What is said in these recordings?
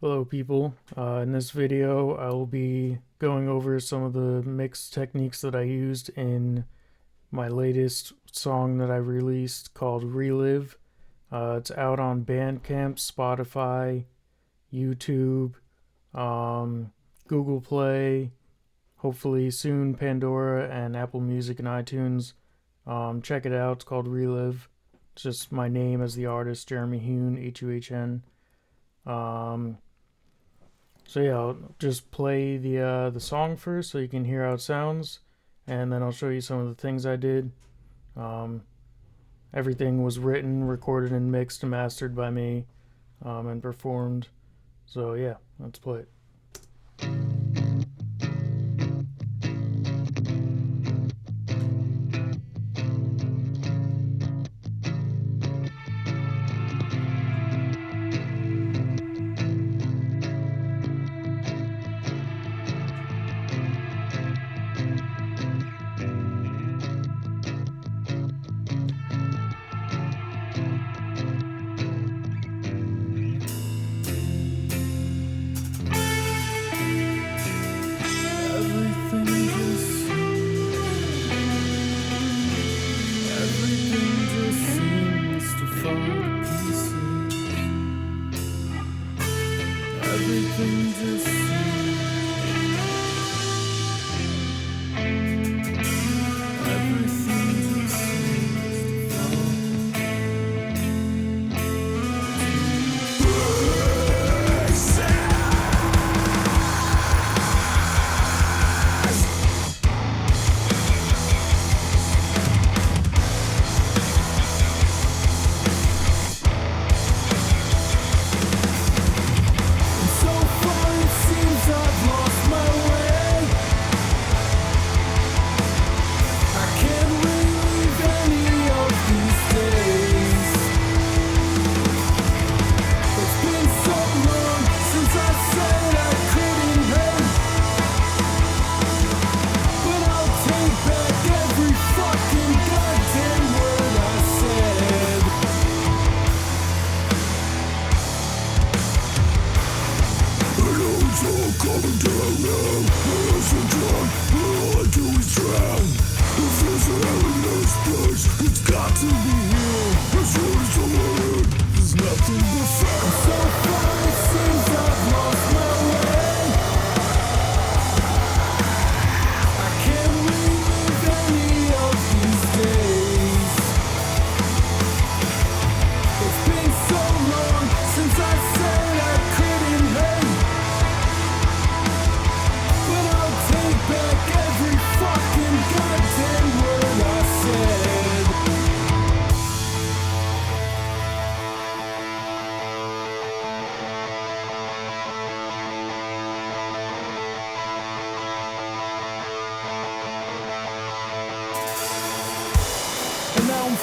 Hello people, in this video I will be going over some of the mix techniques that I used in my latest song that I released called Relive. It's out on Bandcamp, Spotify, YouTube, Google Play, hopefully soon Pandora and Apple Music and iTunes. Check it out, it's called Relive. It's just my name as the artist, Jeremy Huhn, H-U-H-N. So yeah, I'll just play the song first so you can hear how it sounds, and then I'll show you some of the things I did. Everything was written, recorded, and mixed and mastered by me, and performed. So yeah, let's play it.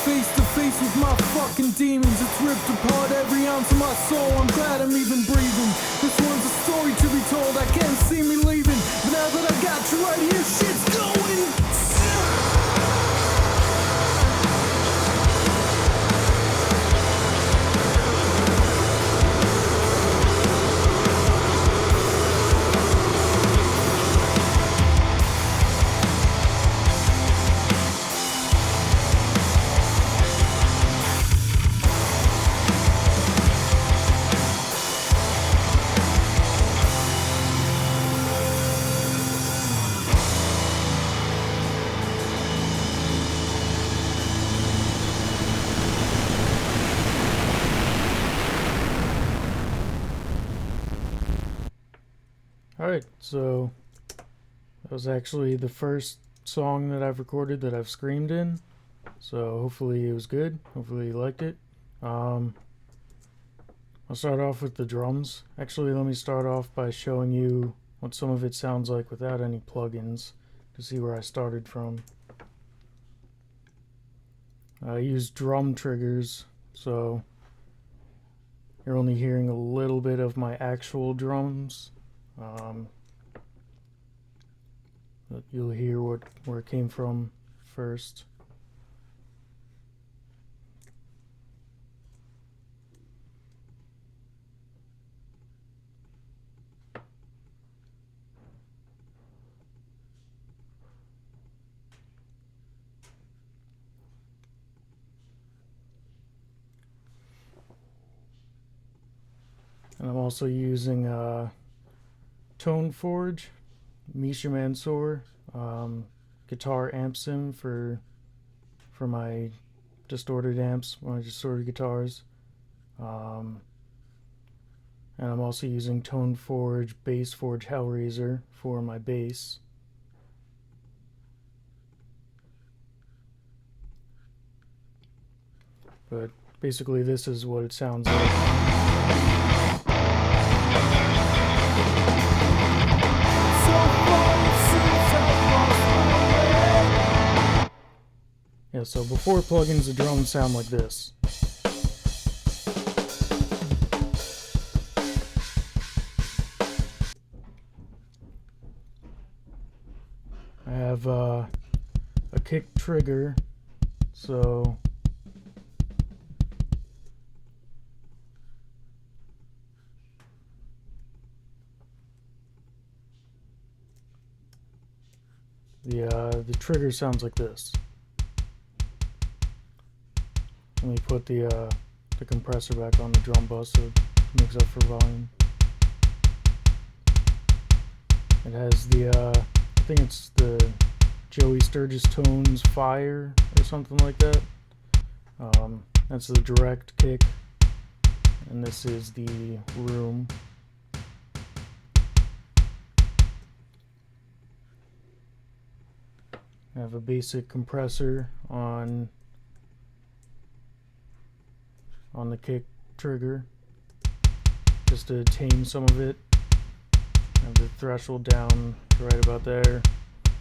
Face to face with my fucking demons. It's ripped apart every ounce of my soul. I'm glad I'm even breathing. This one's a story to be told. I can't see me leaving, but now that I got you right here, shit's going. Alright, so that was actually the first song that I've recorded that I've screamed in. So hopefully it was good. Hopefully you liked it. I'll start off with the drums. Actually, let me start off by showing you what some of it sounds like without any plugins to see where I started from. I used drum triggers, so you're only hearing a little bit of my actual drums. But you'll hear where it came from first. And I'm also using Tone Forge, Misha Mansour, guitar amp sim for my distorted amps, my distorted guitars. And I'm also using Tone Forge, Bass Forge Hellraiser for my bass. But basically this is what it sounds like. Yeah, so before plugins, the drums sound like this. I have a kick trigger, so the trigger sounds like this. Let me put the compressor back on the drum bus so it makes up for volume. It has I think it's the Joey Sturgis Tones Fire or something like that. That's the direct kick, and this is the room. I have a basic compressor on the kick trigger just to tame some of it. I have the threshold down right about there.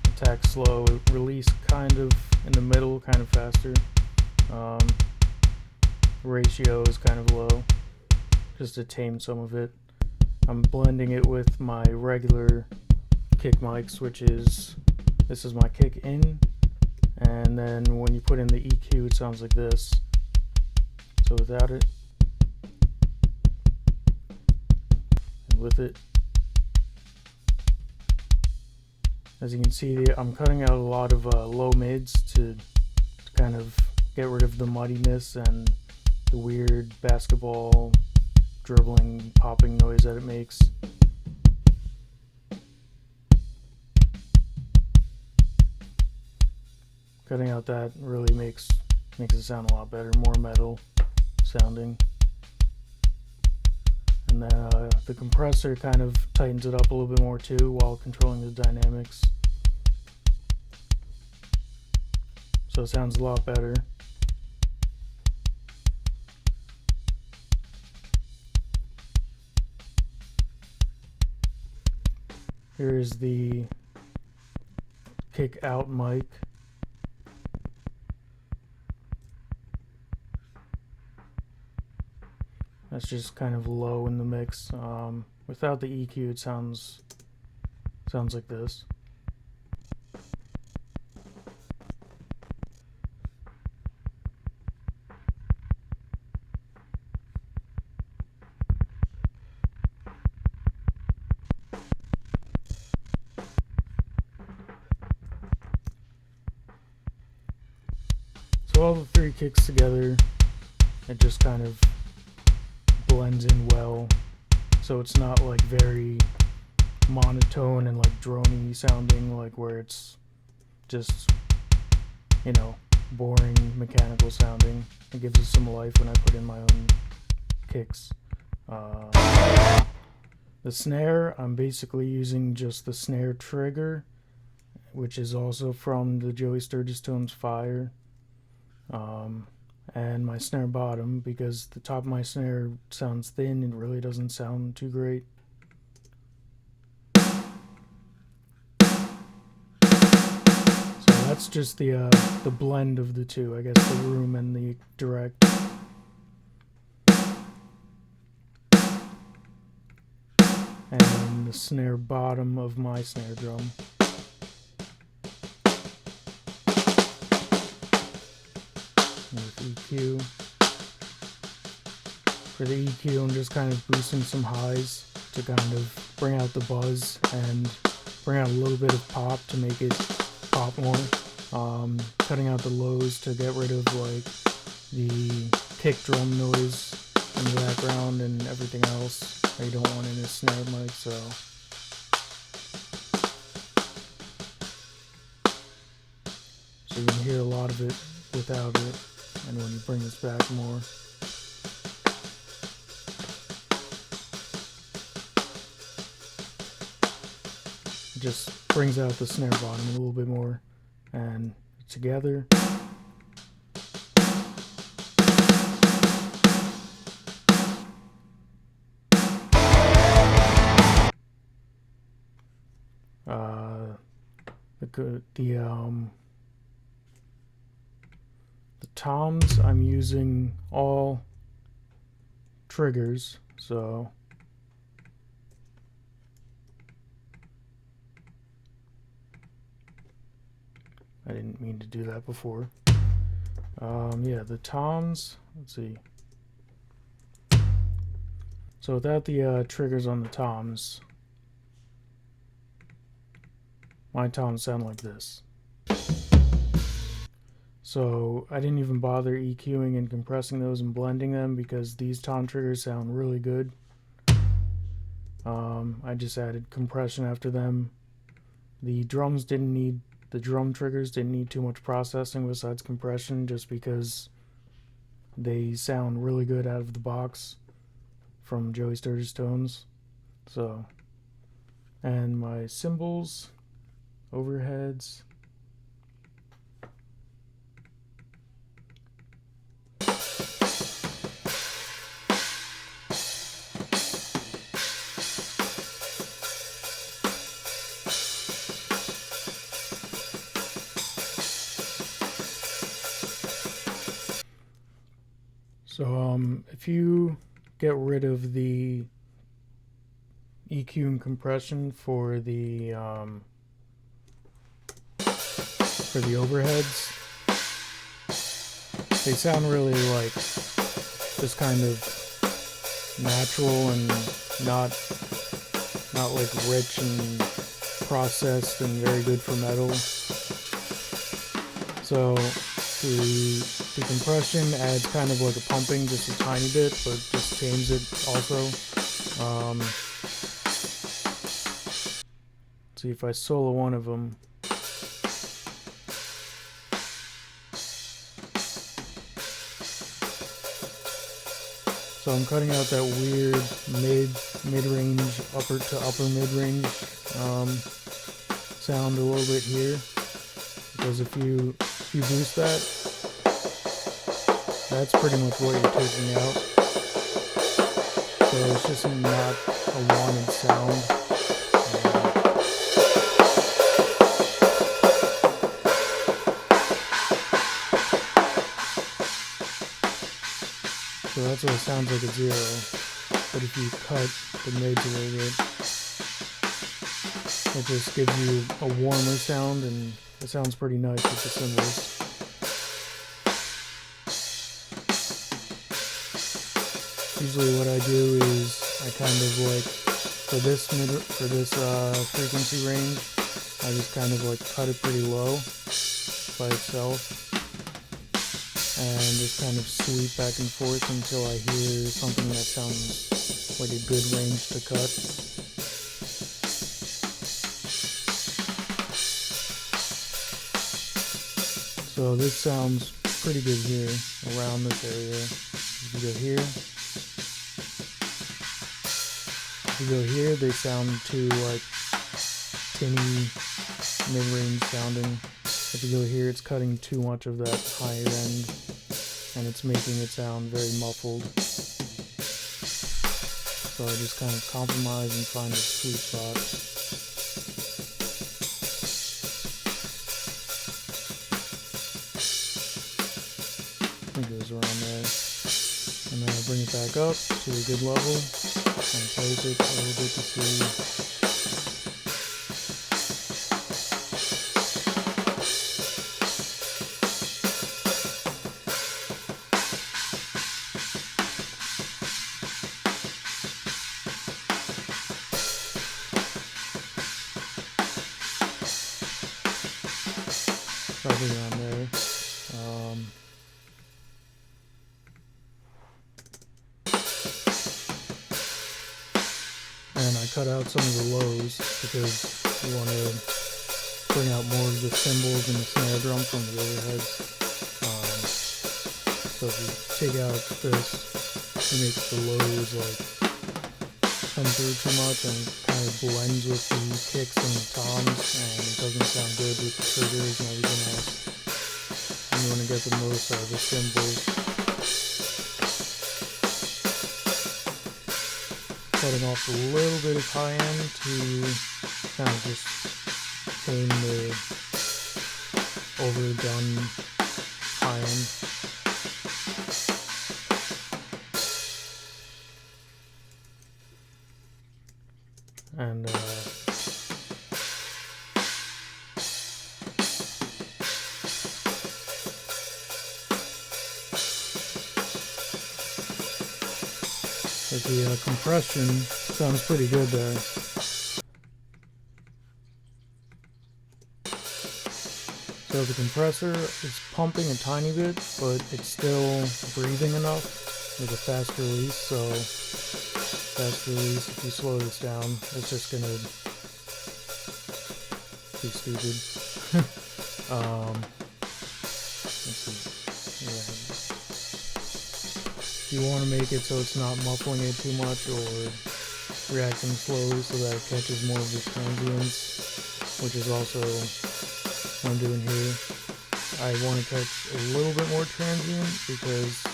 Attack slow, release kind of in the middle, kind of faster. Ratio is kind of low, just to tame some of it. I'm blending it with my regular kick mics, which is, this is my kick in, and then when you put in the EQ it sounds like this. So without it, and with it. As you can see, I'm cutting out a lot of low mids to kind of get rid of the muddiness and the weird basketball dribbling, popping noise that it makes. Cutting out that really makes it sound a lot better, more metal sounding. And then the compressor kind of tightens it up a little bit more too while controlling the dynamics. So it sounds a lot better. Here's the kick out mic. That's just kind of low in the mix. Without the EQ, it sounds like this. So all the three kicks together, it just kind of blends in well, so it's not like very monotone and like drony sounding, like where it's just, you know, boring mechanical sounding. It gives it some life when I put in my own kicks. The snare, I'm basically using just the snare trigger, which is also from the Joey Sturgis Tones Fire. And my snare bottom, because the top of my snare sounds thin and really doesn't sound too great. So that's just the blend of the two, I guess, the room and the direct. And the snare bottom of my snare drum. With EQ. For the EQ, I'm just kind of boosting some highs to kind of bring out the buzz and bring out a little bit of pop to make it pop more. Cutting out the lows to get rid of like the kick drum noise in the background and everything else. I don't want in a snare mic, so you can hear a lot of it without it, and when you bring this back more. It just brings out the snare bottom a little bit more, and together. The toms, I'm using all triggers, so I didn't mean to do that before. Yeah, the toms, let's see. So without the triggers on the toms, my toms sound like this. So I didn't even bother EQing and compressing those and blending them because these tom triggers sound really good. I just added compression after them. The drum triggers didn't need too much processing besides compression, just because they sound really good out of the box from Joey Sturgis Tones. So, and my cymbals, overheads. So if you get rid of the EQ and compression for the overheads, they sound really like just kind of natural and not like rich and processed and very good for metal. So the compression adds kind of like a pumping, just a tiny bit, but just tames it also. See if I solo one of them. So I'm cutting out that weird mid-range, upper to upper mid-range sound a little bit here, because if you boost that, that's pretty much what you're taking out. So it's just not a wanted sound. So that's what it sounds like at 0. But if you cut the mids a little bit, it just gives you a warmer sound, and it sounds pretty nice with the cymbals. Usually what I do is I kind of like, for this frequency range, I just kind of like cut it pretty low by itself, and just kind of sweep back and forth until I hear something that sounds like a good range to cut. So this sounds pretty good here, around this area. If you go here, they sound too like tinny, mid-range sounding. If you go here, it's cutting too much of that higher end, and it's making it sound very muffled. So I just kind of compromise and find a sweet spot. It goes around there. And then I bring it back up to a good level and place it a little bit to see. Probably around there. cut out some of the lows because you want to bring out more of the cymbals and the snare drum from the overheads. So if you take out this, it makes the lows like come through too much and kind of blends with the kicks and the toms, and it doesn't sound good with the triggers and everything else. And you want to get the most out of the cymbals. Cutting off a little bit of high end to kind of just tame the overdone high end. And the compression sounds pretty good there. So the compressor is pumping a tiny bit, but it's still breathing enough with a fast release. So fast release, if you slow this down, it's just gonna be stupid. Let's see. Yeah. You want to make it so it's not muffling it too much or reacting slowly so that it catches more of the transients, which is also what I'm doing here. I want to catch a little bit more transient because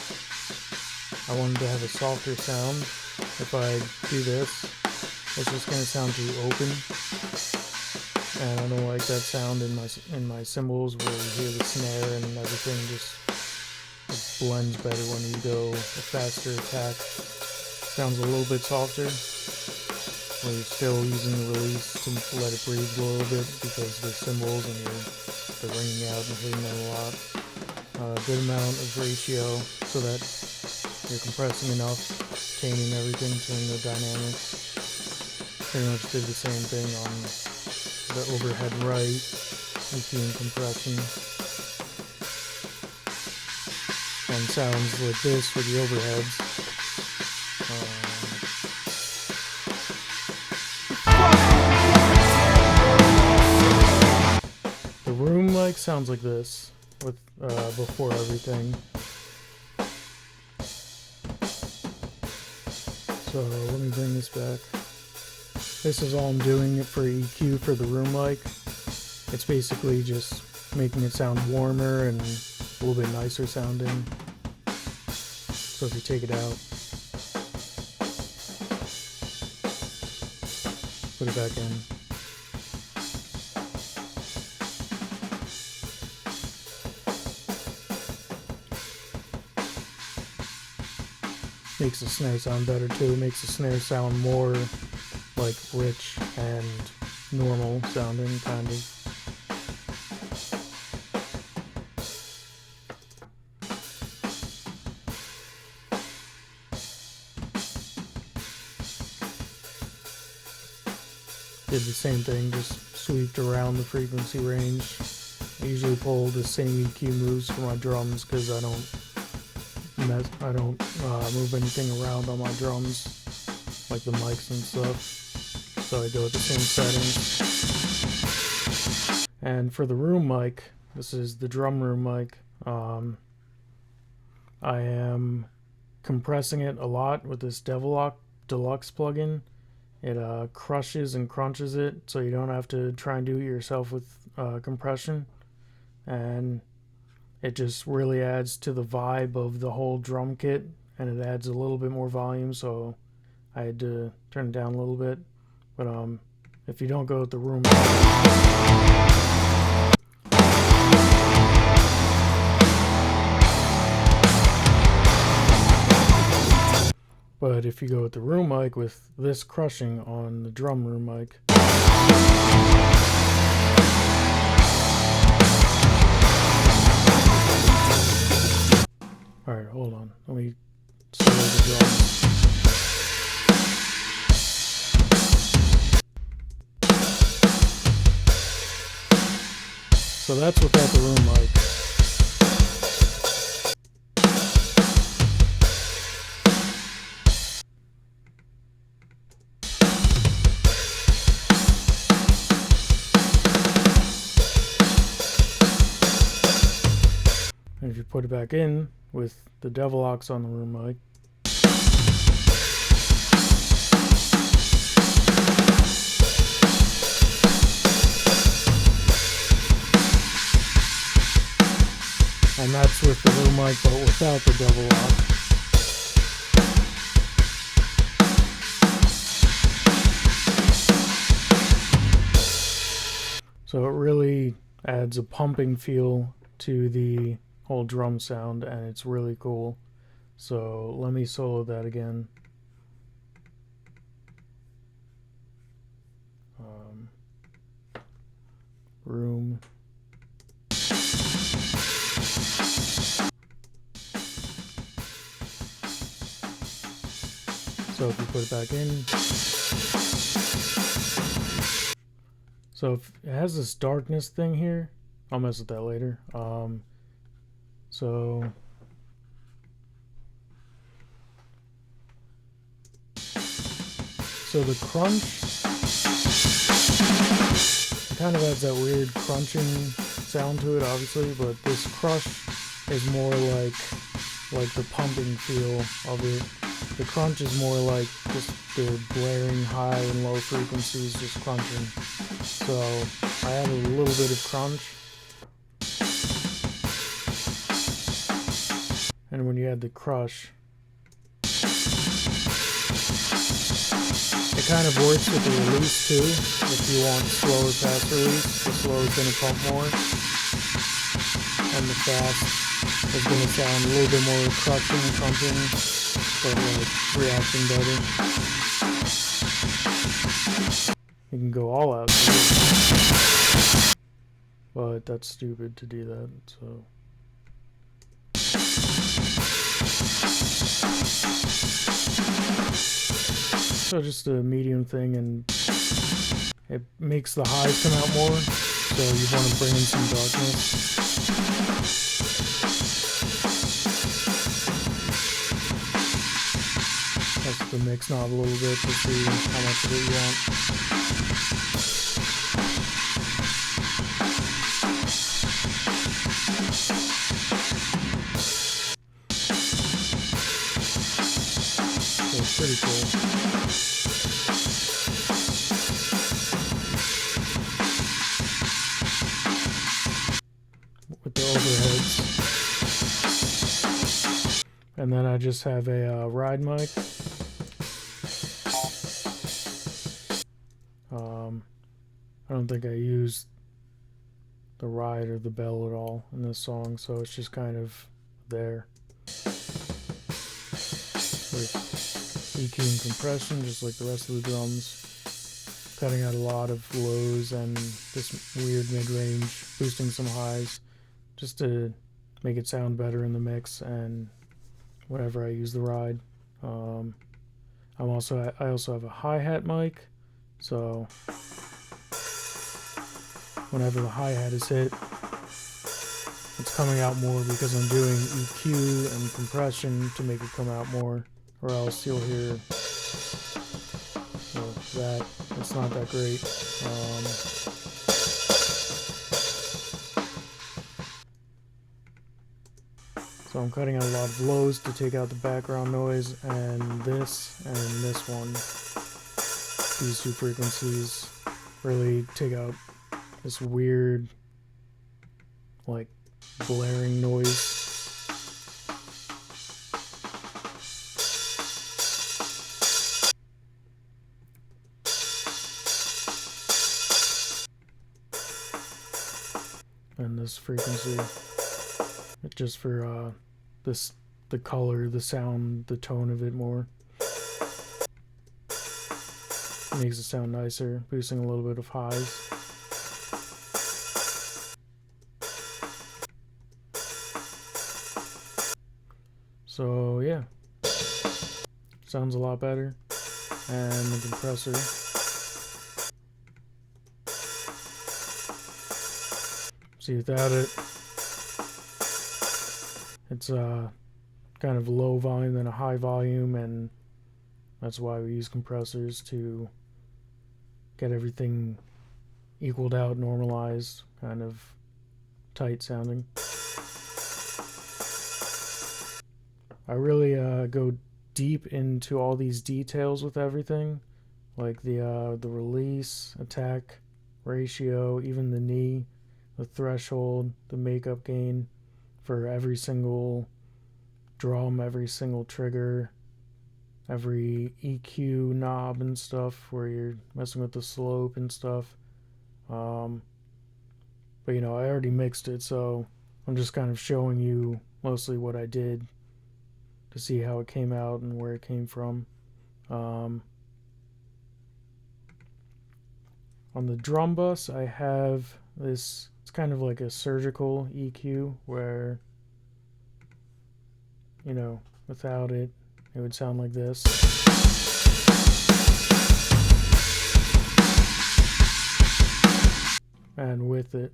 I wanted to have a softer sound. If I do this, it's just going to sound too open, and I don't like that sound in my cymbals where you hear the snare and everything just blends better when you go a faster attack. Sounds a little bit softer, where you're still using the release to let it breathe a little bit because the cymbals and they're ringing out and hitting them a lot. A good amount of ratio so that you're compressing enough, taming everything, tuning the dynamics. Pretty much did the same thing on the overhead right, EQ and compression. And sounds like this with the overheads. The room mic sounds like this with before everything. So let me bring this back. This is all I'm doing for EQ for the room mic. It's basically just making it sound warmer and a little bit nicer sounding. So if you take it out, put it back in. Makes the snare sound better too. Makes the snare sound more like rich and normal sounding, kind of. Did the same thing, just sweeped around the frequency range. I usually pull the same EQ moves for my drums because I don't move anything around on my drums, like the mics and stuff. So I go with the same settings. And for the room mic, this is the drum room mic. I am compressing it a lot with this Devilock Deluxe plugin. It crushes and crunches it, so you don't have to try and do it yourself with compression. And it just really adds to the vibe of the whole drum kit, and it adds a little bit more volume, so I had to turn it down a little bit. But if you don't go with the room, but if you go with the room mic with this crushing on the drum room mic, alright, hold on. Let me slow the drums. So that's without the room mic. put it back in with the devil ox on the room mic. And that's with the room mic, but without the devil lock. So it really adds a pumping feel to the whole drum sound, and it's really cool. So let me solo that again. Room. So if you put it back in, so if it has this darkness thing here, I'll mess with that later. So the crunch, it kind of adds that weird crunching sound to it, obviously, but this crush is more like the pumping feel of it. The crunch is more like just the blaring high and low frequencies just crunching. So I add a little bit of crunch. And when you add the crush, it kind of works with the release too. If you want slower fast release, the slow is going to pump more. And the fast is going to sound a little bit more crushing, crunching, but like reacting better. You can go all out, but that's stupid to do that, so. So just a medium thing, and it makes the highs come out more, so you want to bring in some darkness. That's the mix knob a little bit to see how much of it you want. So it's pretty cool. With the overheads. And then I just have a ride mic. I don't think I used the ride or the bell at all in this song, so it's just kind of there. With EQ and compression, just like the rest of the drums. Cutting out a lot of lows and this weird mid-range, boosting some highs, just to make it sound better in the mix and whenever I use the ride. I also have a hi-hat mic, so whenever the hi-hat is hit, it's coming out more because I'm doing EQ and compression to make it come out more, or else you'll hear that it's not that great. So I'm cutting out a lot of lows to take out the background noise, and this one. These two frequencies really take out this weird, like, blaring noise. And this frequency, it's just for the color, the sound, the tone of it more. It makes it sound nicer, boosting a little bit of highs. So yeah, sounds a lot better. And the compressor, see, without it, it's kind of low volume than a high volume, and that's why we use compressors to get everything equaled out, normalized, kind of tight sounding. I really go deep into all these details with everything, like the release, attack ratio, even the knee, the threshold, the makeup gain for every single drum, every single trigger, every EQ knob and stuff where you're messing with the slope and stuff. But you know, I already mixed it, so I'm just kind of showing you mostly what I did to see how it came out and where it came from. On the drum bus, I have this, it's kind of like a surgical EQ where, you know, without it, it would sound like this. And with it,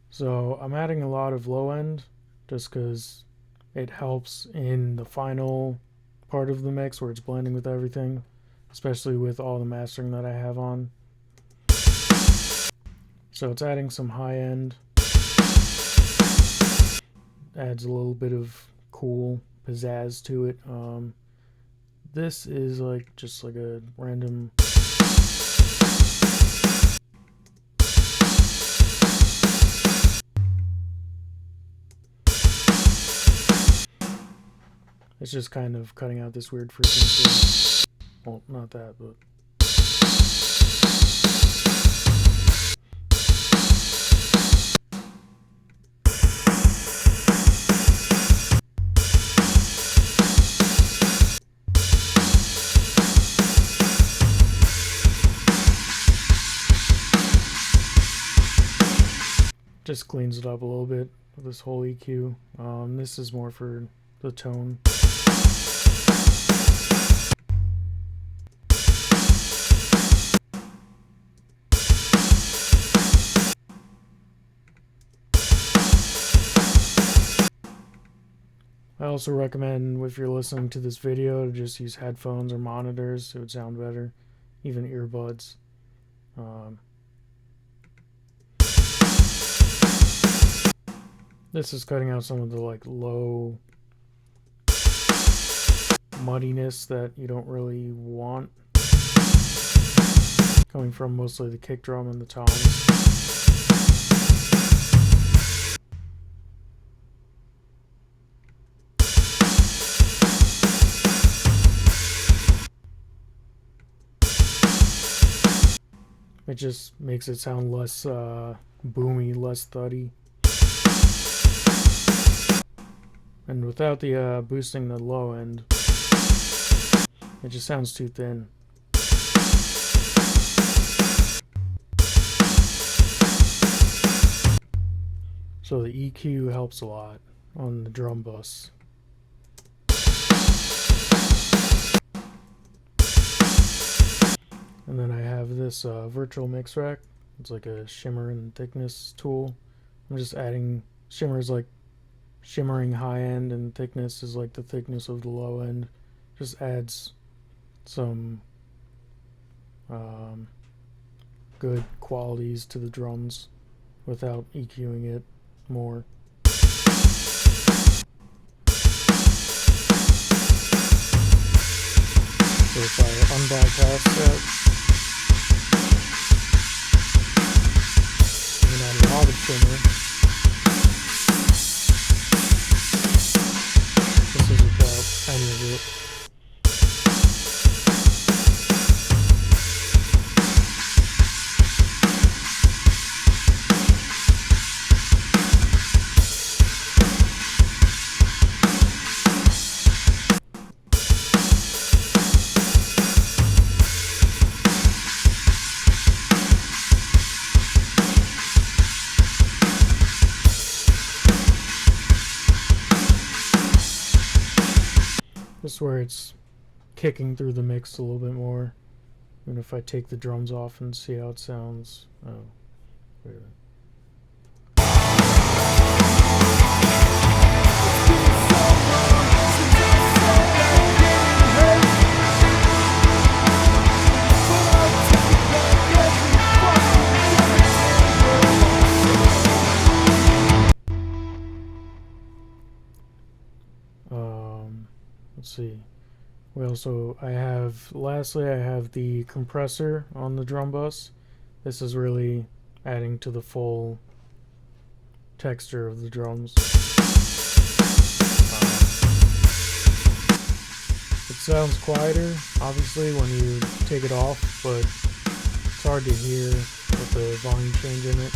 so I'm adding a lot of low end just because it helps in the final part of the mix where it's blending with everything, especially with all the mastering that I have on. So it's adding some high end, adds a little bit of cool pizzazz to it. This is like just like a random it's just kind of cutting out this weird frequency. Well, not that, but just cleans it up a little bit with this whole EQ. This is more for the tone. I also recommend, if you're listening to this video, to just use headphones or monitors. It would sound better, even earbuds. This is cutting out some of the like low muddiness that you don't really want, coming from mostly the kick drum and the toms. It just makes it sound less boomy, less thuddy. And without the boosting the low end, it just sounds too thin. So the EQ helps a lot on the drum bus. And then I have this virtual mix rack. It's like a shimmer and thickness tool. I'm just adding shimmers, like shimmering high end, and thickness is like the thickness of the low end. Just adds some good qualities to the drums without EQing it more. So if I unbypass that, and add a lot of shimmer, this is without any of it. This is where it's kicking through the mix a little bit more. And if I take the drums off and see how it sounds. Oh, wait a minute. But I let's see. Lastly, I have the compressor on the drum bus. This is really adding to the full texture of the drums. It sounds quieter, obviously, when you take it off, but it's hard to hear with the volume change in it.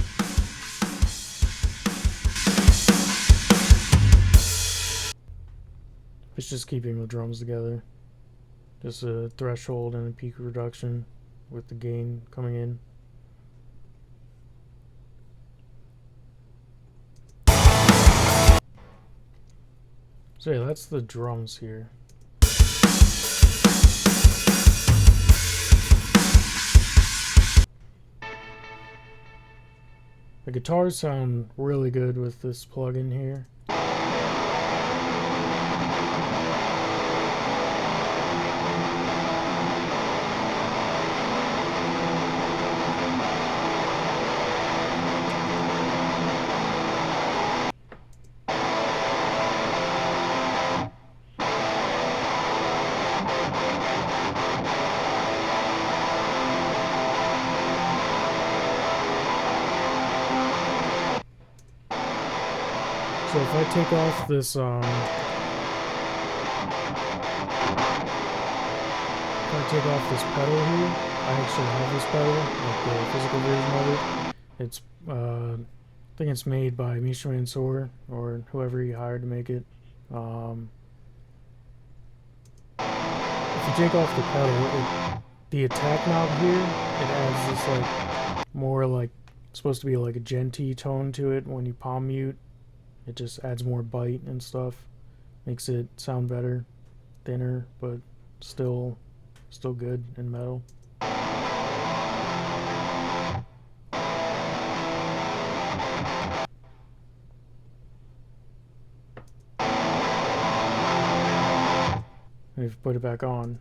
It's just keeping the drums together. Just a threshold and a peak reduction with the gain coming in. So yeah, that's the drums here. The guitars sound really good with this plugin here. So if I take off this, pedal here, I actually have this pedal, like the physical version of it. It's, I think it's made by Misha Mansour, or whoever he hired to make it. If you take off the pedal, the attack knob here, it adds this, like, more like, supposed to be like a genty tone to it when you palm mute. It just adds more bite and stuff. Makes it sound better, thinner, but still good in metal. And if you put it back on,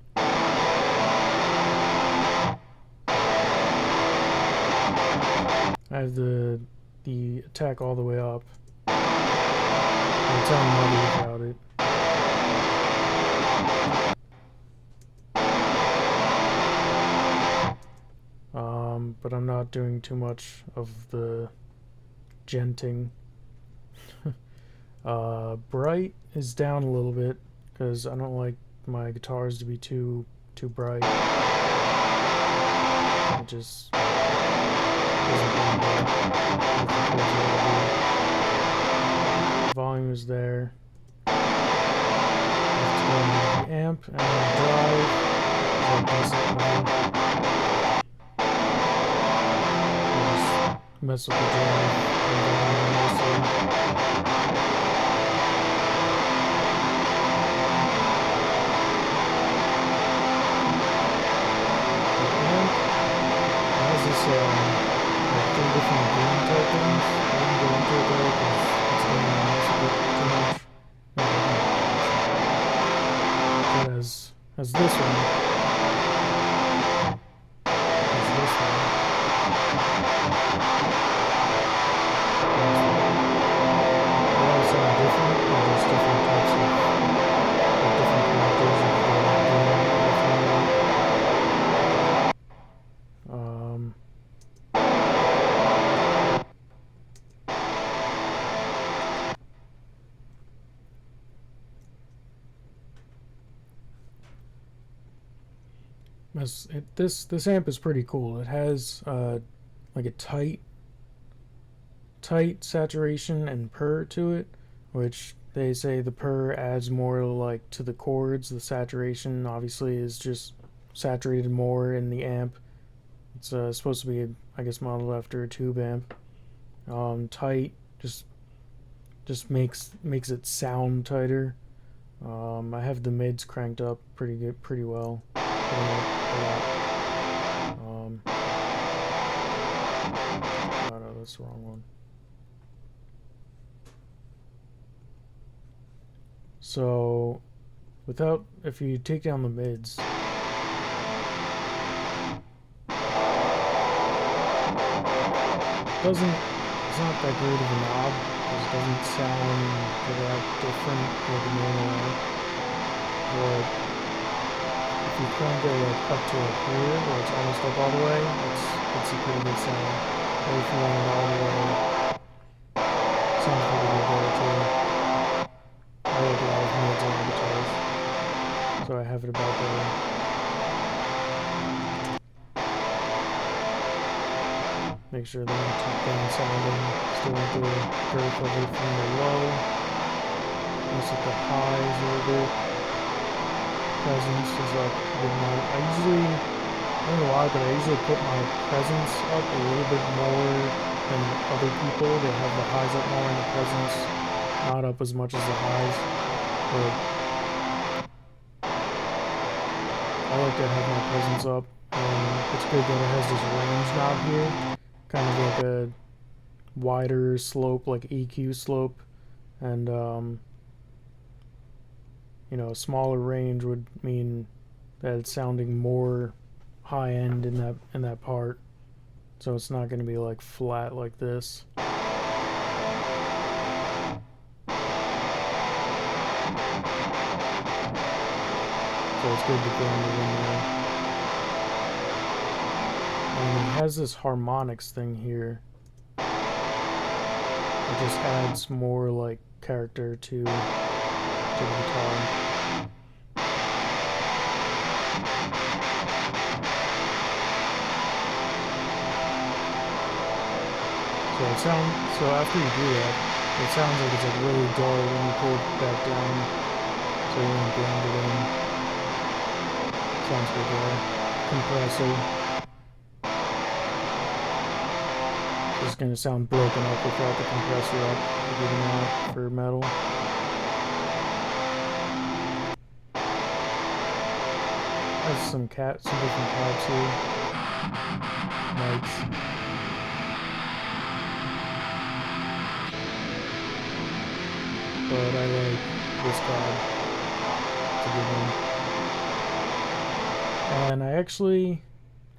I have the attack all the way up. It's sound muddy without it. But I'm not doing too much of the genting. Bright is down a little bit because I don't like my guitars to be too bright. It just doesn't blend well. Volume is there. Let's go into the amp and drive. Mess with the drive and volume mostly. Like 3 different gain type things. I didn't go into it though because it's going to mess a bit too much. But as this one. They all sound different, but there's different types of different characters of this amp is pretty cool. It has like a tight saturation and purr to it, which they say the purr adds more like to the chords. The saturation obviously is just saturated more in the amp. It's supposed to be, I guess, modeled after a tube amp. Tight just makes it sound tighter. I have the mids cranked up pretty well. Oh no, that's the wrong one. So, if you take down the mids, it's not that great of a knob, because it doesn't sound that different like a normal amp. But if you crank it like up to like here, where it's almost up all the way, it's a pretty good sound. Or if you want it all the way, sounds pretty good there too. I like a lot of mids on the guitars, so I have it about there. Make sure they're not too thin sounding. Still want the girth of it from the low. Mess with the highs a little bit. Presence is up a bit more. I don't know why, but I usually put my presence up a little bit more than other people. They have the highs up more and the presence not up as much as the highs. But I like to have my presence up, and it's good that it has this range knob here. Kind of like a wider slope, like EQ slope, and you know, a smaller range would mean that it's sounding more high end in that part, so it's not going to be like flat like this. So it's good to ground it in there. And it has this harmonics thing here. It just adds more like character to the guitar. So after you do that, it sounds like it's like really dull when you pull it back down, so you want to ground it in. Sounds good there. Compressor. It's gonna sound broken up without the compressor up, giving out for metal. Has some different cabs here. Mics. But I like this cab. It's a good one. And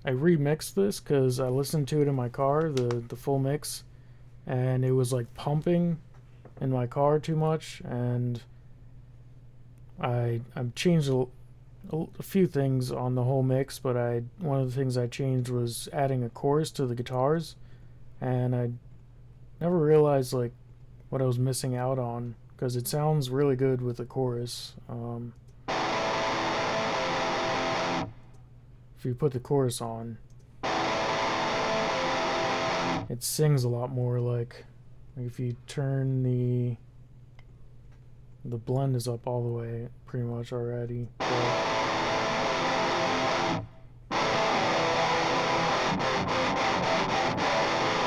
I remixed this because I listened to it in my car, the full mix, and it was like pumping in my car too much, and I changed a few things on the whole mix, but one of the things I changed was adding a chorus to the guitars, and I never realized like what I was missing out on, because it sounds really good with the chorus. If you put the chorus on, it sings a lot more. Like if you turn the blend is up all the way pretty much already. But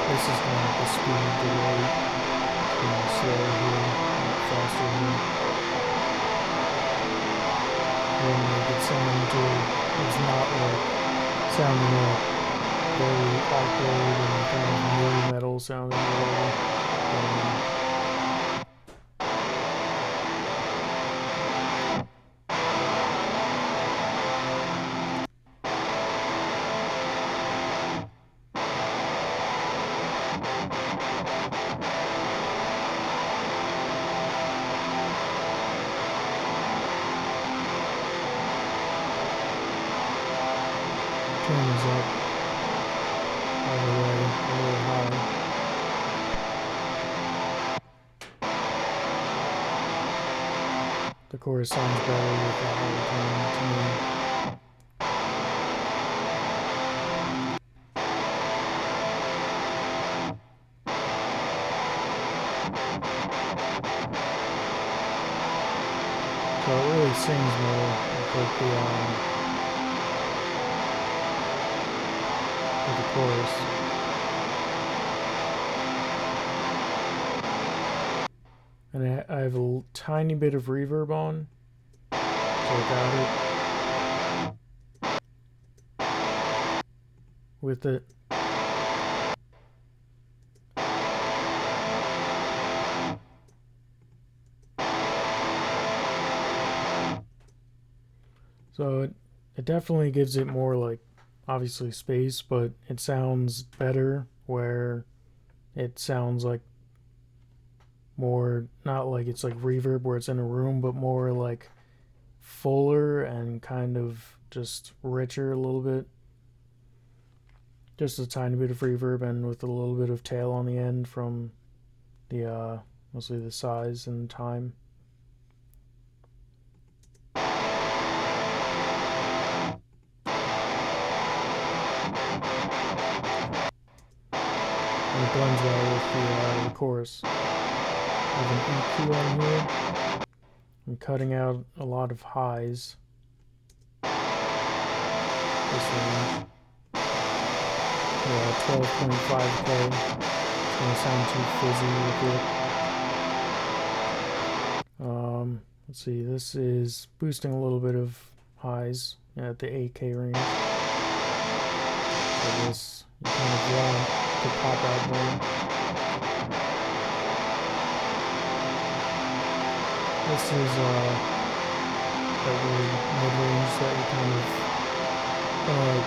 this is going at the speed, the rate. It's going slower here, faster here. And you get sound to it's not like sounding like very awkward and kind of new metal sounding or whatever. Turn this up all the way, a little high. The chorus sounds better with the higher tone to me. So it really sings more with the chorus. And I have a tiny bit of reverb on, so without it, with it, so it definitely gives it more like, obviously space, but it sounds better where it sounds like more, not like it's like reverb where it's in a room, but more like fuller and kind of just richer a little bit. Just a tiny bit of reverb and with a little bit of tail on the end from the mostly the size and time. And it blends well with the chorus. I have an EQ on here. I'm cutting out a lot of highs. This range. Yeah, 12.5K. It's gonna sound too fizzy with it. Let's see, this is boosting a little bit of highs at the 8K range. So this you kind of want to pop out more. This is that weird mid-range that you kind of like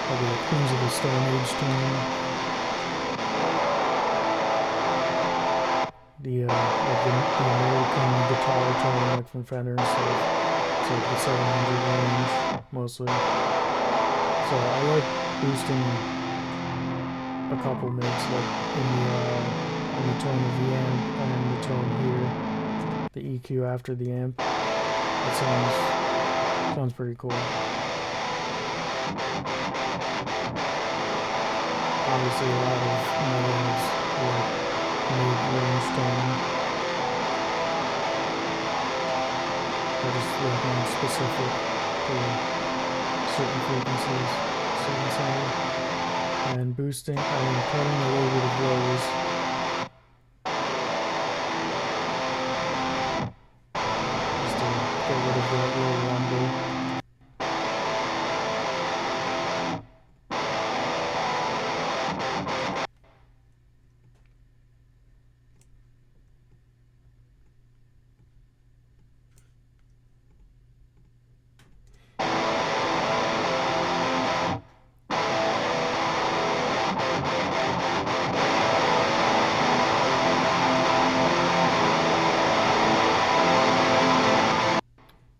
the Queens of the Stone Age tune. The American guitar tone, like from Fender and stuff. It's like the 700 range mostly. So I like boosting a couple mids, like in the tone of the amp and the tone here, the EQ after the amp. That sounds pretty cool. Obviously, a lot of metalheads like mid-range tone. I just work on specific for certain frequencies, certain sound. And boosting, I'm cutting a little bit of lows. Just to get rid of that little rumble.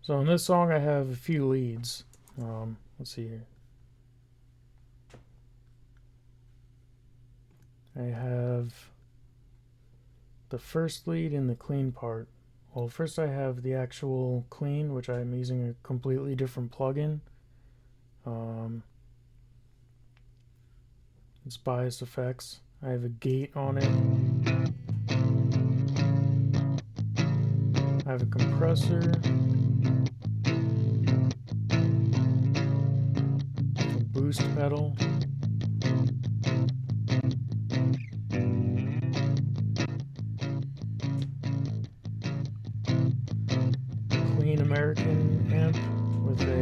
So in this song I have a few leads. Let's see here. I have the first lead in the clean part. Well, first I have the actual clean, which I'm using a completely different plugin. It's bias effects. I have a gate on it. I have a compressor. Boost pedal, clean American amp with a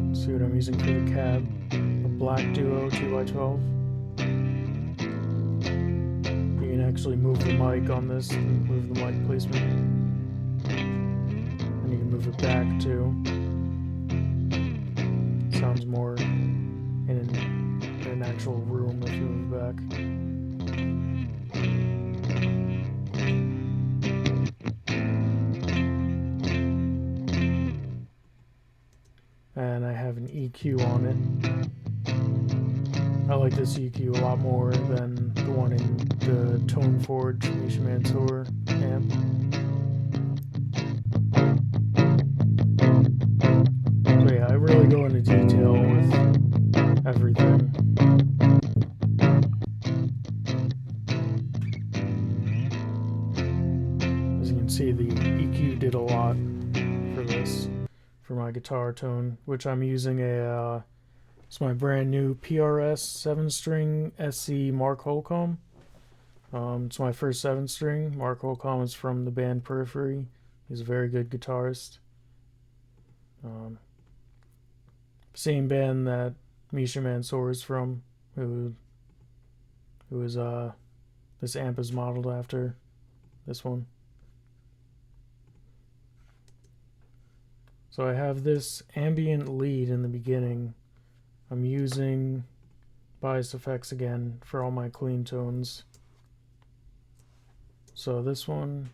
let's see what I'm using for the cab, a Black Duo 2x12. You can actually move the mic on this and move the mic placement, and you can move it back too. Sounds more in an actual room if you move back. And I have an EQ on it. I like this EQ a lot more than the one in the Tone Forge Misha Mansour amp. So yeah, I really go into detail with everything. As you can see, the EQ did a lot for this, for my guitar tone, which I'm using it's my brand new PRS 7-string SC Mark Holcomb. It's my first 7-string. Mark Holcomb is from the band Periphery. He's a very good guitarist. Same band that Misha Mansour is from, who is this amp is modeled after this one. So I have this ambient lead in the beginning. I'm using bias effects again for all my clean tones. So this one,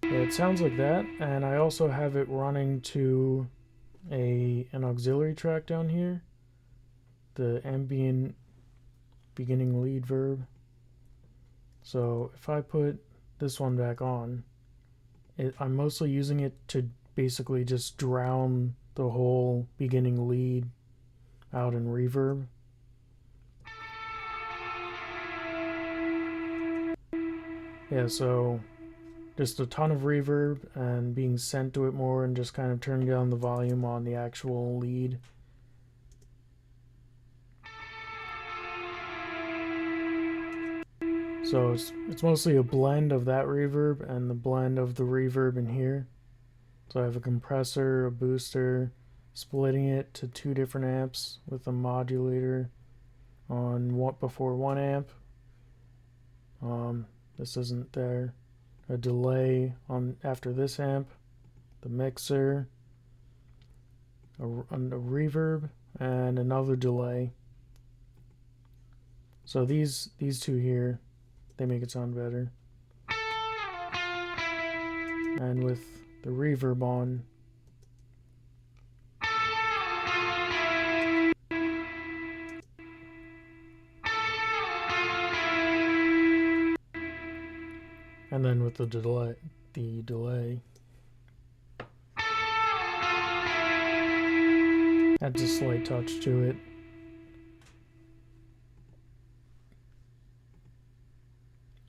yeah, Yeah, it sounds like that, and I also have it running to an auxiliary track down here, the ambient beginning lead verb. So if I put this one back on, I'm mostly using it to basically just drown the whole beginning lead out in reverb. Yeah, so just a ton of reverb and being sent to it more and just kind of turning down the volume on the actual lead. So it's mostly a blend of that reverb and the blend of the reverb in here. So I have a compressor, a booster, splitting it to two different amps with a modulator on before 1 amp. This isn't there. A delay on after this amp, the mixer, a reverb, and another delay. So these two here, they make it sound better. And with the reverb on, and then with the delay adds a slight touch to it.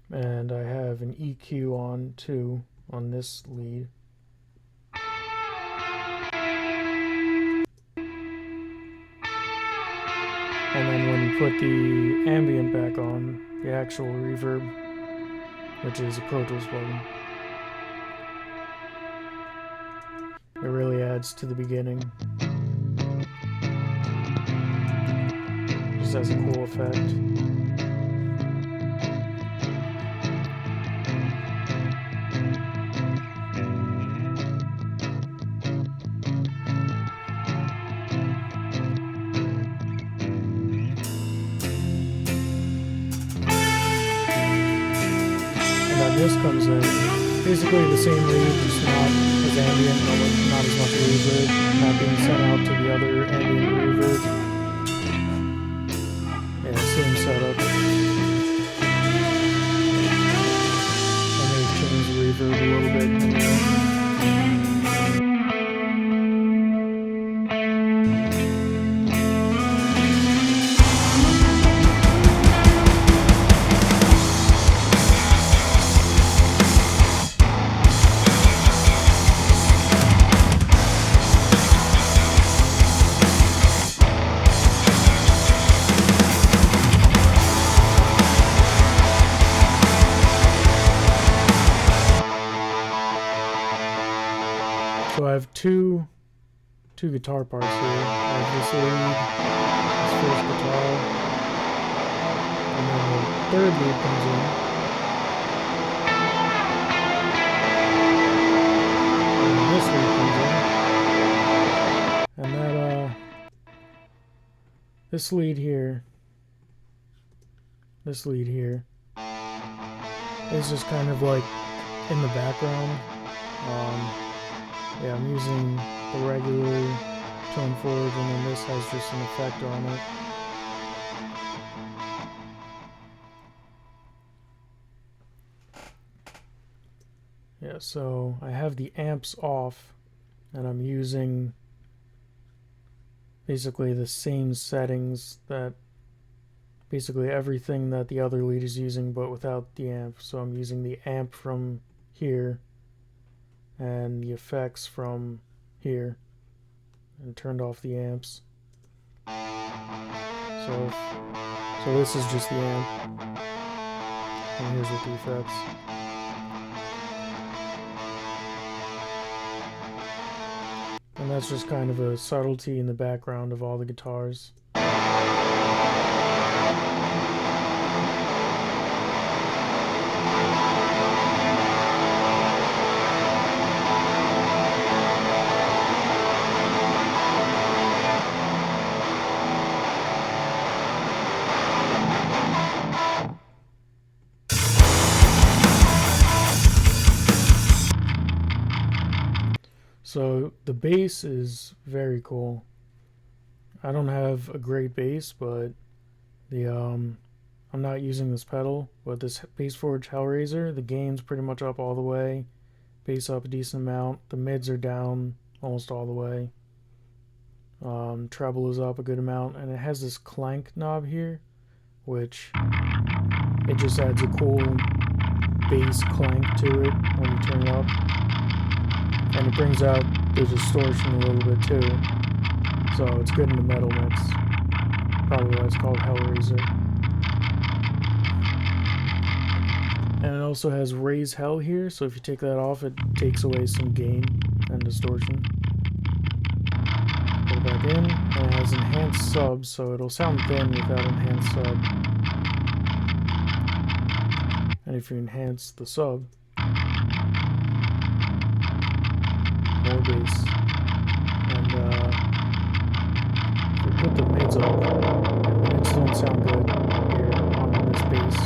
And I have an EQ on too on this lead. And then when you put the ambient back on, the actual reverb, which is a Pro Tools plugin, it really adds to the beginning. Just has a cool effect. This comes in basically the same lead, just not as ambient, not as much reverb, not being sent out to the other ambient reverb. Yeah, same setup. I may change the reverb a little bit. So I have two guitar parts here. I have this lead, this first guitar, and then the third lead comes in. And this lead comes in. And that this lead here is just kind of like in the background. Yeah, I'm using the regular tone forward, and then this has just an effect on it. Yeah, so I have the amps off, and I'm using basically the same settings that basically everything that the other lead is using, but without the amp. So I'm using the amp from here and the effects from here, and turned off the amps. So this is just the amp, and here's with the effects. And that's just kind of a subtlety in the background of all the guitars. So the bass is very cool. I don't have a great bass, but the I'm not using this pedal, but this Bass Forge Hellraiser, the gain's pretty much up all the way, bass up a decent amount, the mids are down almost all the way, treble is up a good amount, and it has this clank knob here, which it just adds a cool bass clank to it when you turn it up, and it brings out the distortion a little bit too, so it's good in the metal mix. Probably why it's called Hellraiser. And it also has Raise Hell here, so if you take that off, it takes away some gain and distortion. Put it back in, and it has Enhanced Sub, so it'll sound thin without Enhanced Sub. And if you enhance the sub, more bass. And if we put the mids up, the mids don't sound good here on this bass.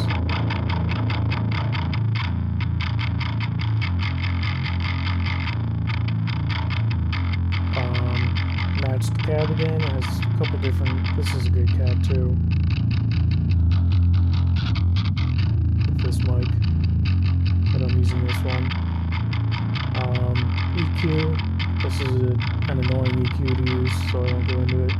Matched the cab again. It has a couple different. This is a good cab too. With this mic, but I'm using this one. EQ. This is an annoying EQ to use, so I won't go into it.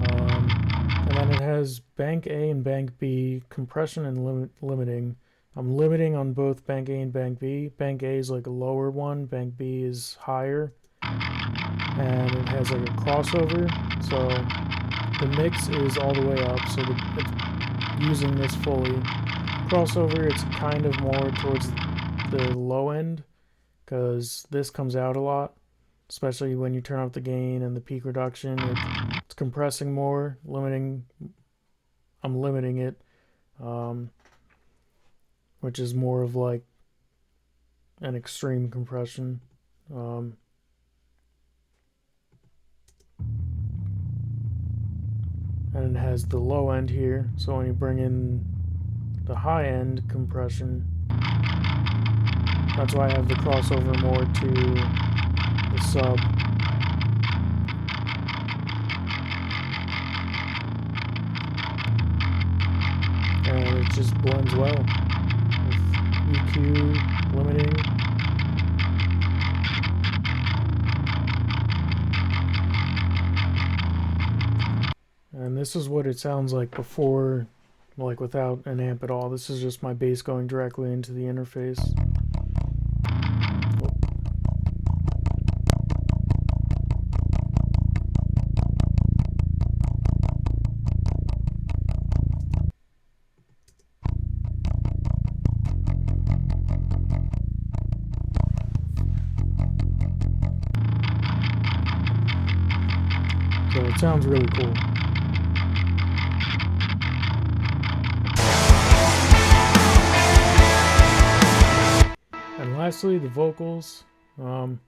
And then it has Bank A and Bank B compression and limiting. I'm limiting on both Bank A and Bank B. Bank A is like a lower one. Bank B is higher. And it has like a crossover, so the mix is all the way up, so it's using this fully. Crossover, it's kind of more towards the low end, because this comes out a lot, especially when you turn up the gain and the peak reduction. It's compressing more, I'm limiting it, which is more of like an extreme compression. And it has the low end here, so when you bring in the high end compression, that's why I have the crossover more to the sub. And it just blends well with EQ, limiting. And this is what it sounds like before, like without an amp at all. This is just my bass going directly into the interface. So it sounds really cool. And lastly, the vocals. Let's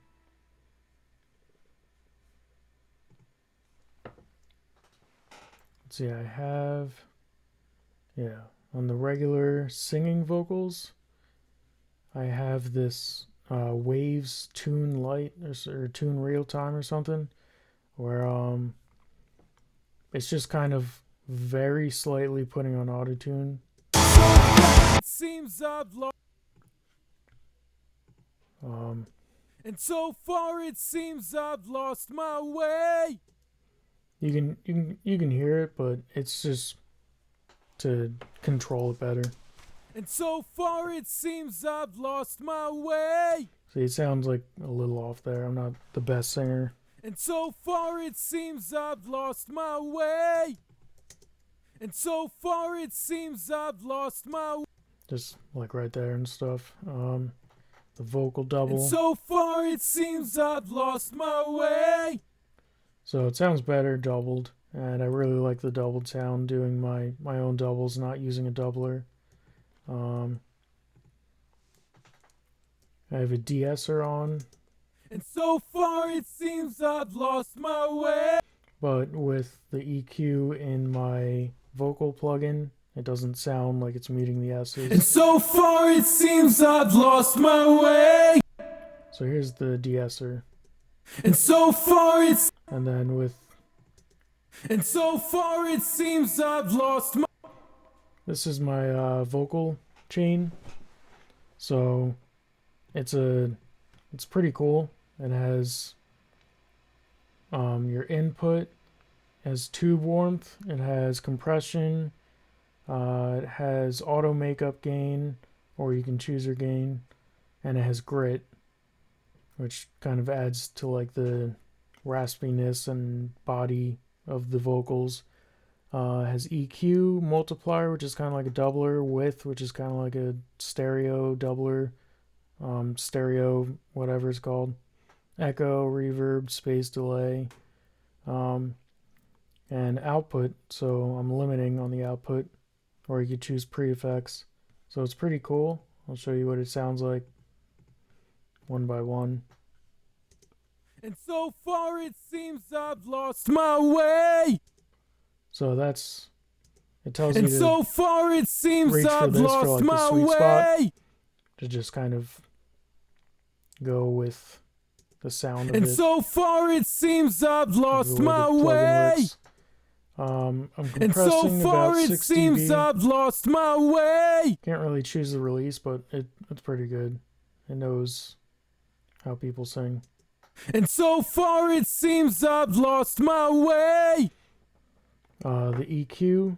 see, I have, on the regular singing vocals, I have this Waves Tune Light or Tune Real Time or something, where it's just kind of very slightly putting on autotune. It seems I've lost. And so far it seems I've lost my way. You can hear it, but it's just to control it better. And so far it seems I've lost my way. See, it sounds like a little off there. I'm not the best singer. And so far it seems I've lost my way. And so far it seems I've lost my way. Just like right there and stuff. The vocal double. And so far it seems I've lost my way. So it sounds better doubled, and I really like the doubled sound, doing my own doubles, not using a doubler. I have a de-esser on. And so far it seems I've lost my way. But with the EQ in my vocal plugin, it doesn't sound like it's muting the S's. And so far it seems I've lost my way. So here's the de-esser. And so far it's And then with and so far it seems I've lost my this is my vocal chain. So it's pretty cool. It has your input, has tube warmth, it has compression, it has auto makeup gain, or you can choose your gain, and it has grit, which kind of adds to like the raspiness and body of the vocals. It has EQ, multiplier, which is kind of like a doubler, width, which is kind of like a stereo doubler, stereo, whatever it's called, echo, reverb, space delay, and output. So I'm limiting on the output, or you could choose pre-effects. So it's pretty cool. I'll show you what it sounds like one by one. and so far it seems I've lost my way. So that's, it tells And you to so far it seems reach for I've this for lost like the my sweet spot, way. to just kind of go with the sound of And it. so far it seems I've the lost way my the plugin way. works. I'm And so compressing far about it 6 seems dB. I've lost my way. Can't really choose the release, but it's pretty good. It knows how people sing. And so far it seems I've lost my way. The EQ.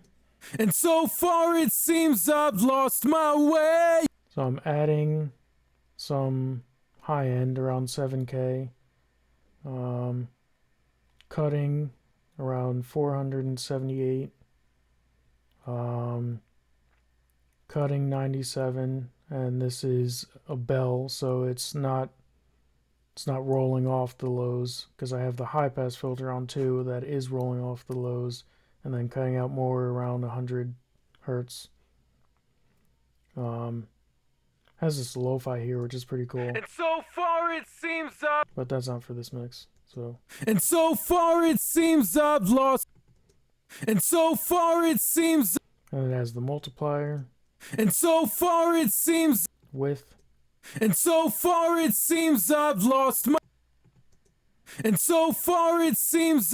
And so far it seems I've lost my way. So I'm adding some high end around 7K. Cutting around 478. Cutting 97, and this is a bell, so it's not rolling off the lows, because I have the high pass filter on too that is rolling off the lows, and then cutting out more around 100 hertz. Has this lo-fi here, which is pretty cool, And so far it seems but that's not for this mix. So and so far it seems I've lost. And so far it seems. and it has the multiplier, And so far it seems. width, And so far it seems I've lost my. And so far it seems.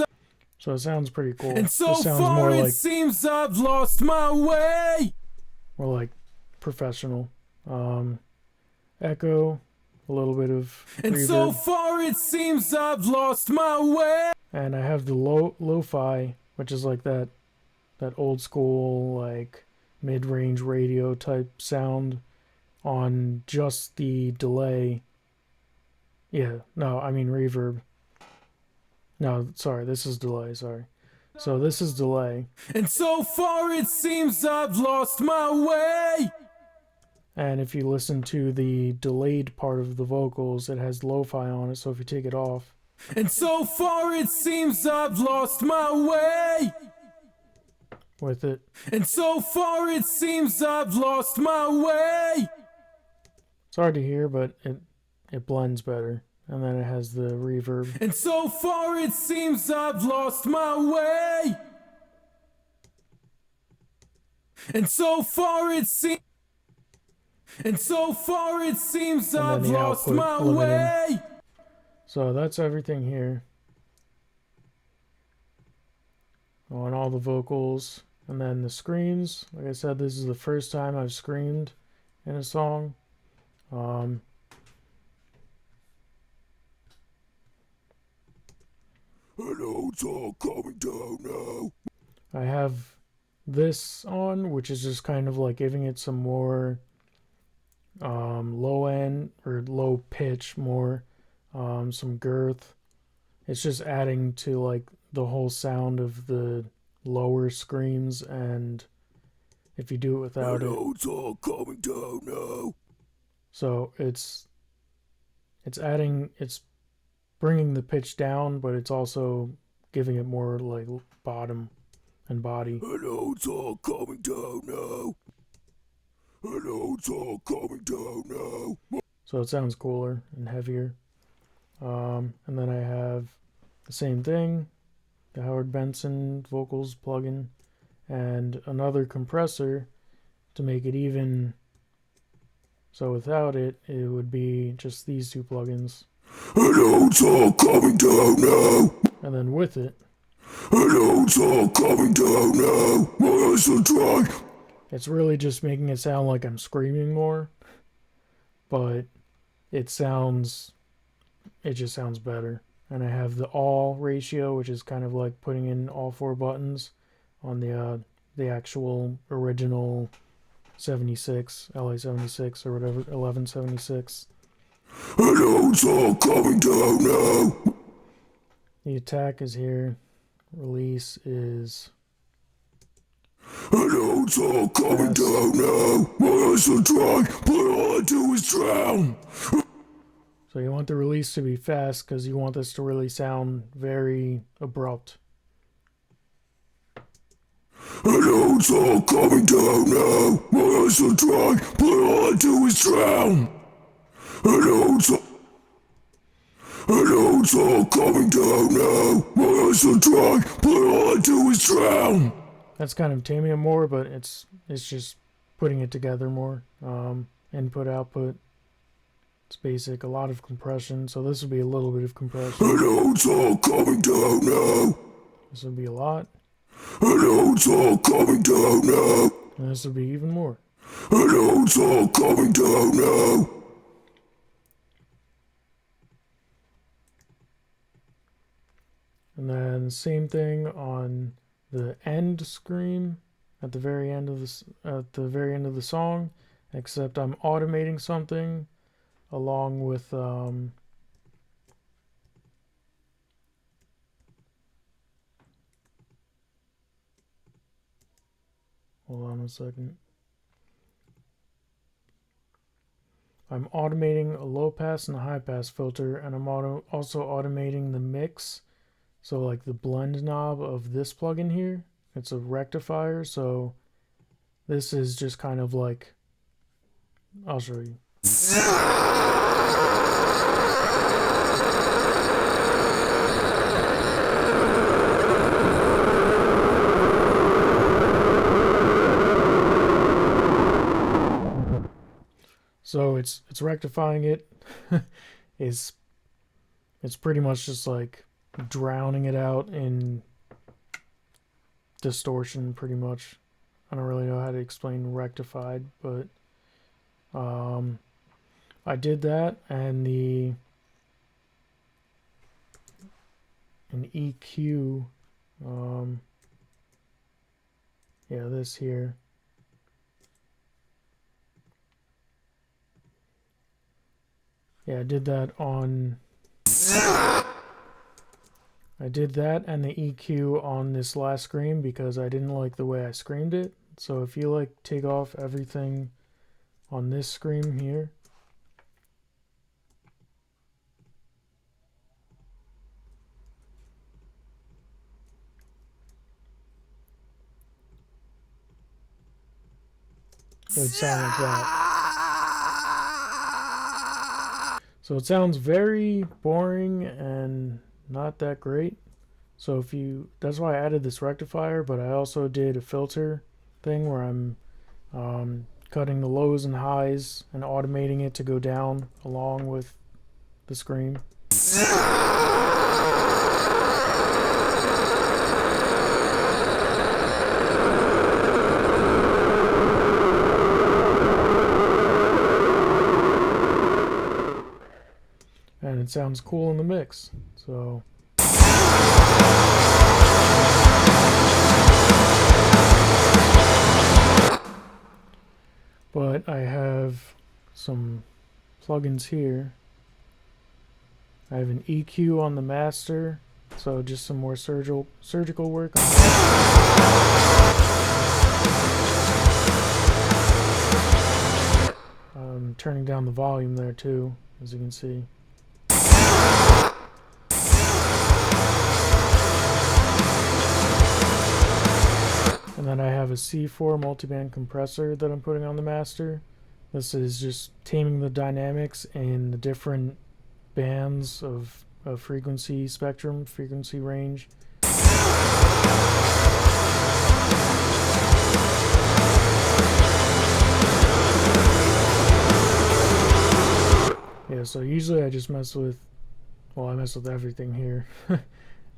so it sounds pretty cool. And so This sounds far more it like seems I've lost my way. professional. Echo, a little bit of And reverb. so far it seems I've lost my way. And I have the lo-fi, which is like that old school, like mid-range radio type sound on just the delay. Yeah, no, I mean reverb. No, sorry, this is delay, sorry. So this is delay. And so far it seems I've lost my way. And if you listen to the delayed part of the vocals, it has lo-fi on it, so if you take it off, And so far it seems I've lost my way. with it, And so far it seems I've lost my way. it's hard to hear, but it blends better. And then it has the reverb. And so far it seems I've lost my way. And so far it seems. And so far it seems And then I've the lost output my limiting. way. So that's everything here. On all the vocals. And then the screams. Like I said, this is the first time I've screamed in a song. Hello, it's all coming down now. I have this on, which is just kind of like giving it some more low end or low pitch, more some girth. It's just adding to like the whole sound of the lower screams, and if you do it without Hello, it's all coming down now. so it's bringing the pitch down, but it's also giving it more like bottom and body. Hello, it's all coming down now. Hello, it's all coming down now. So it sounds cooler and heavier. And then I have the same thing, the Howard Benson vocals plugin, and another compressor to make it even. So without it, it would be just these two plugins. And it's all coming down now. And then with it, And it's all coming down now. My eyes are dry. it's really just making it sound like I'm screaming more, but it just sounds better. And I have the all ratio, which is kind of like putting in all 4 buttons on the actual original 76, LA76 or whatever, 1176. And it's all coming down now. The attack is here. Release is... And it's all coming down now. My eyes are dry, but all I do is drown. So you want the release to be fast because you want this to really sound very abrupt. And it's all coming down now. My eyes are dry, but all I do is drown. And it's all coming down now. My eyes are dry, but all I do is drown. That's kind of taming it more, but it's just putting it together more. Input, output. It's basic, a lot of compression. So this would be a little bit of compression. And it's all coming down now. This would be a lot. And it's all coming down now. And this would be even more. And it's all coming down now. And then same thing on the end scream at the very end of the song, except I'm automating something along with hold on a second. I'm automating a low pass and a high pass filter, and I'm also automating the mix. So like the blend knob of this plugin here, it's a rectifier. So this is just kind of like, I'll show you. So it's rectifying it. It's pretty much just like drowning it out in distortion, pretty much. I don't really know how to explain rectified, but I did that, and an EQ, yeah, this here. Yeah, I did that and the EQ on this last scream because I didn't like the way I screamed it. So if you like take off everything on this scream here, it would sound like that. So it sounds very boring and not that great. So that's why I added this rectifier, but I also did a filter thing where I'm cutting the lows and highs and automating it to go down along with the scream. And it sounds cool in the mix. So but I have some plugins here. I have an EQ on the master, so just some more surgical work on that. I'm turning down the volume there too, as you can see. And then I have a C4 multiband compressor that I'm putting on the master. This is just taming the dynamics in the different bands of frequency spectrum, frequency range. Yeah, so usually I just mess with well, I mess with everything here.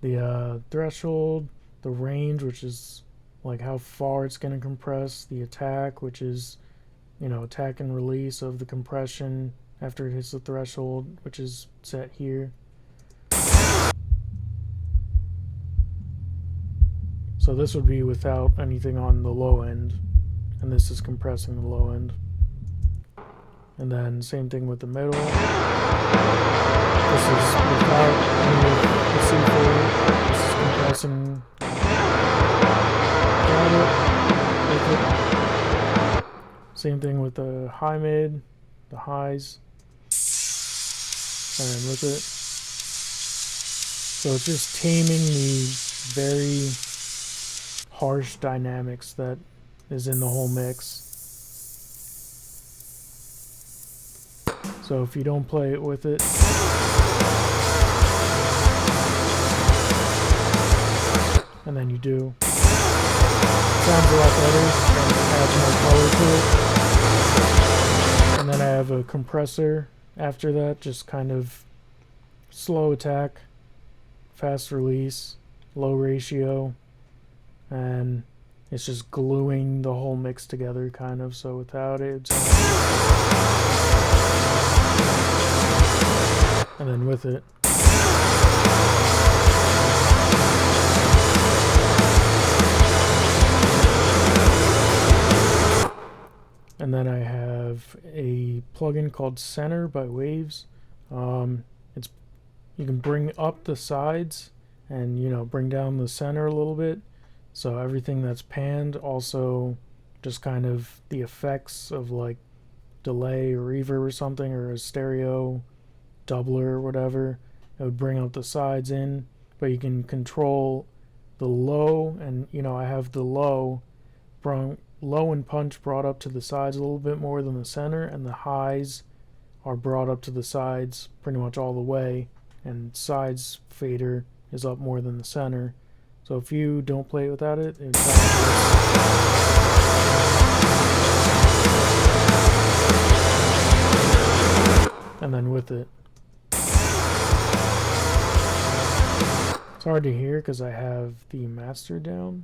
The threshold, the range, which is like how far it's going to compress, the attack, which is, attack and release of the compression after it hits the threshold, which is set here. So this would be without anything on the low end, and this is compressing the low end. And then same thing with the middle. This is without any of the C4. This is compressing. Got it. With it. Same thing with the high mid, the highs, and then with it. So it's just taming the very harsh dynamics that is in the whole mix. So if you don't play it with it, and then you do, it sounds a lot better and it adds more color to it. And then I have a compressor after that, just kind of slow attack, fast release, low ratio, and it's just gluing the whole mix together kind of, so without it, it's and then with it. And then I have a plugin called Center by Waves. It's you can bring up the sides and bring down the center a little bit. So everything that's panned, also just kind of the effects of like delay or reverb or something, or a stereo doubler or whatever, it would bring up the sides in, but you can control the low, and I have the low and punch brought up to the sides a little bit more than the center, and the highs are brought up to the sides pretty much all the way, and sides fader is up more than the center. So if you don't play it without it, it sounds good. And then with it. It's hard to hear because I have the master down,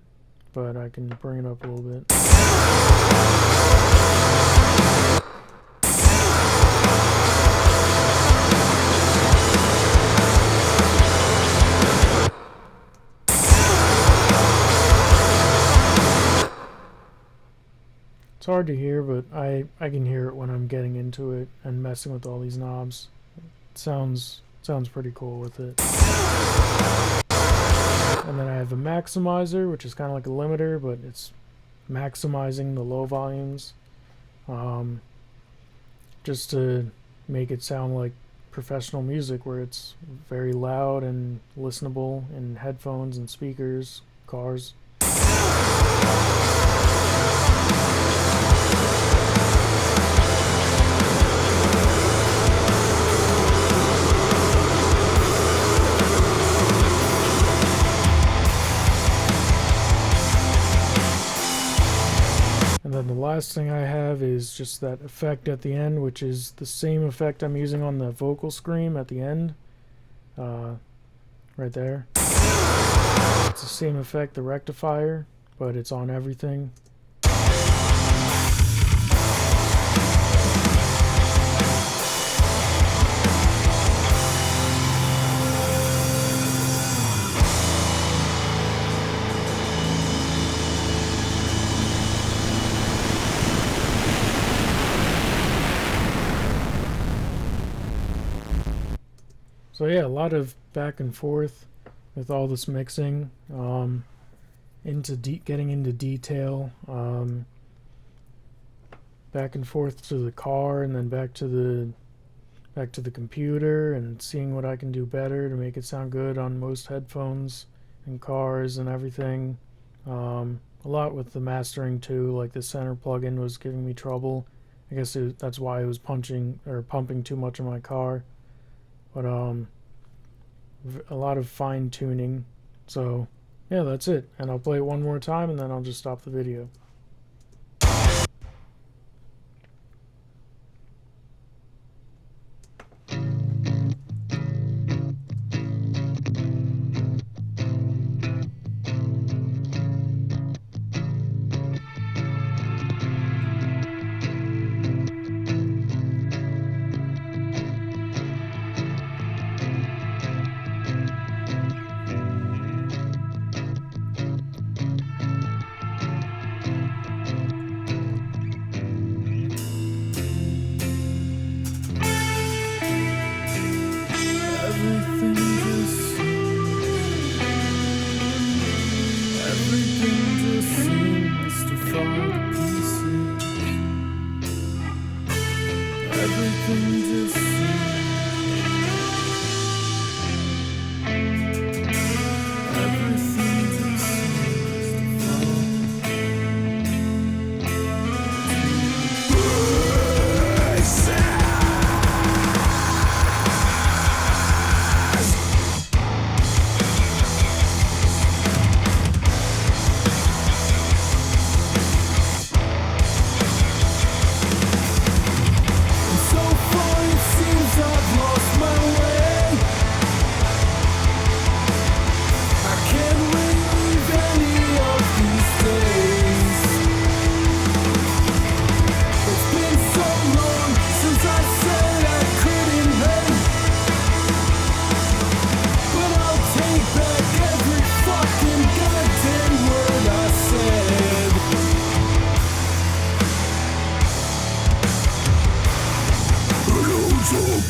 but I can bring it up a little bit. It's hard to hear, but I can hear it when I'm getting into it and messing with all these knobs. It sounds pretty cool with it. And then I have a maximizer, which is kind of like a limiter, but it's maximizing the low volumes, just to make it sound like professional music, where it's very loud and listenable in headphones and speakers, cars. And then the last thing I have is just that effect at the end, which is the same effect I'm using on the vocal scream at the end, right there. It's the same effect, the rectifier, but it's on everything. So yeah, a lot of back and forth with all this mixing, getting into detail, back and forth to the car, and then back to the computer, and seeing what I can do better to make it sound good on most headphones and cars and everything. A lot with the mastering too, like the center plugin was giving me trouble. I guess that's why it was pumping too much in my car. But a lot of fine tuning. So yeah, that's it. And I'll play it one more time and then I'll just stop the video. everything to see. Everything to see is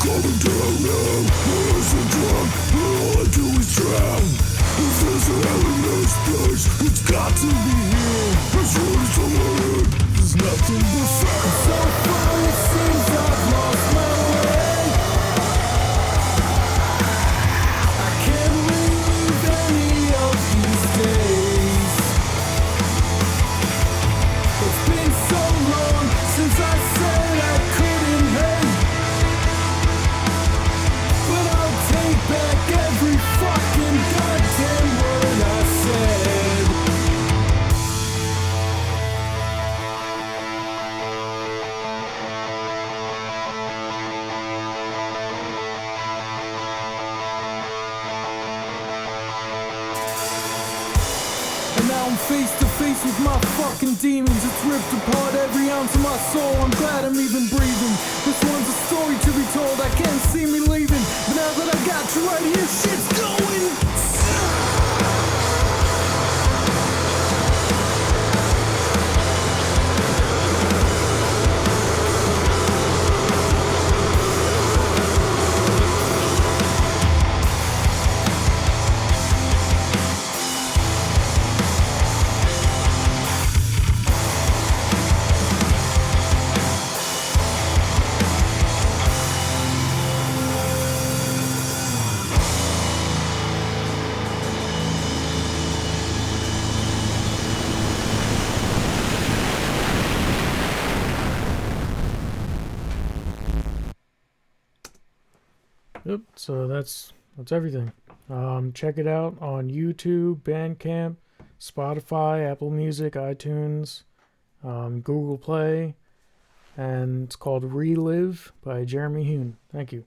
coming down now. Where's the drug? All I do is drown. If there's a hell in this place, it's got to be here. It's really so hard. There's nothing but fair. So far it seems I've lost my way. I can't relive any of these days. It's been so long since I said I couldn't hate. But I'll take back every fucking goddamn word I said. And now I'm face to face with my fucking demons. It's ripped apart every ounce of my soul. I'm glad I'm even breathing. This one's a story to be told. I can't see me leaving. But now that I got you right here, shit's going. Yep, so that's everything. Check it out on YouTube, Bandcamp, Spotify, Apple Music, iTunes, Google Play, and it's called Relive by Jeremy Hune. Thank you.